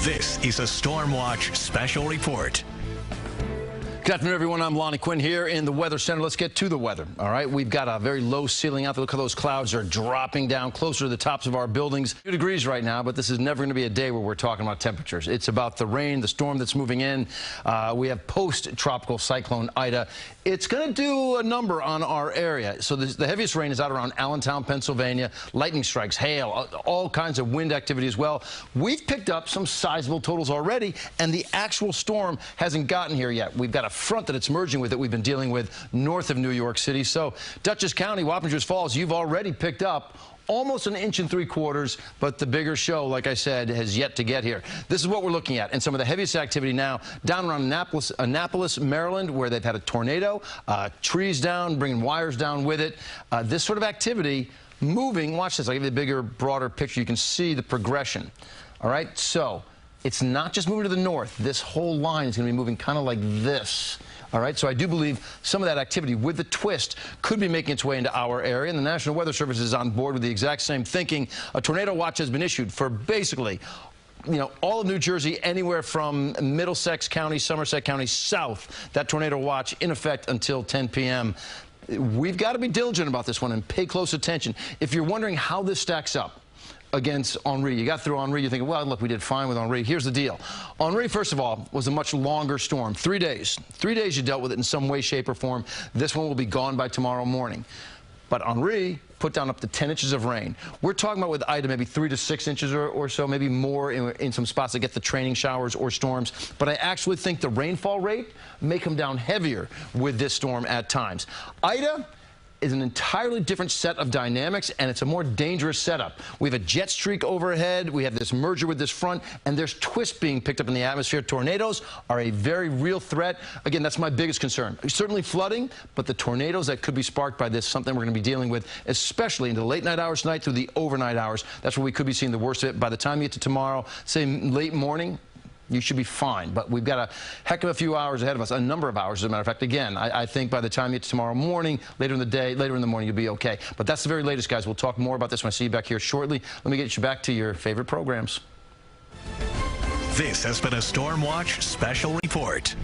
This is a Storm Watch special report. Good afternoon, everyone. I'm Lonnie Quinn here in the Weather Center. Let's get to the weather. All right, we've got a very low ceiling out there. Look how those clouds are dropping down closer to the tops of our buildings. 2 degrees right now, but this is never going to be a day where we're talking about temperatures. It's about the rain, the storm that's moving in. We have post-tropical cyclone Ida. It's going to do a number on our area. So the heaviest rain is out around Allentown, Pennsylvania. Lightning strikes, hail, all kinds of wind activity as well. We've picked up some sizable totals already, and the actual storm hasn't gotten here yet. We've got a front that it's merging with that we've been dealing with north of New York City. So Dutchess County, Wappingers Falls, you've already picked up almost 1 3/4 inches, but the bigger show, like I said, has yet to get here. This is what we're looking at, and some of the heaviest activity now down around Annapolis, Maryland, where they've had a tornado, trees down, bringing wires down with it. This sort of activity moving, watch this, I'll give you the bigger, broader picture. You can see the progression. All right, so it's not just moving to the north. This whole line is going to be moving kind of like this. All right, so I do believe some of that activity with the twist could be making its way into our area, and the National Weather Service is on board with the exact same thinking. A tornado watch has been issued for basically, all of New Jersey, anywhere from Middlesex County, Somerset County, south. That tornado watch in effect until 10 p.m. We've got to be diligent about this one and pay close attention. If you're wondering how this stacks up against Henri, you got through Henri, you're thinking, well, look, we did fine with Henri. Here's the deal. Henri, first of all, was a much longer storm. 3 days. 3 days you dealt with it in some way, shape, or form. This one will be gone by tomorrow morning. But Henri put down up to 10 inches of rain. We're talking about with Ida maybe 3 to 6 inches or so, maybe more in some spots that get the training showers or storms. But I actually think the rainfall rate may come down heavier with this storm at times. Ida is an entirely different set of dynamics, and it's a more dangerous setup. We have a jet streak overhead, we have this merger with this front, and there's twists being picked up in the atmosphere. Tornadoes are a very real threat. Again, that's my biggest concern. Certainly flooding, but the tornadoes that could be sparked by this, something we're going to be dealing with, especially into the late night hours tonight through the overnight hours. That's where we could be seeing the worst of it. By the time you get to tomorrow, say late morning, you should be fine, but we've got a heck of a few hours ahead of us, a number of hours, as a matter of fact. Again, I think by the time you get to tomorrow morning, later in the day, later in the morning, you'll be okay. But that's the very latest, guys. We'll talk more about this when I see you back here shortly. Let me get you back to your favorite programs. This has been a Storm Watch special report.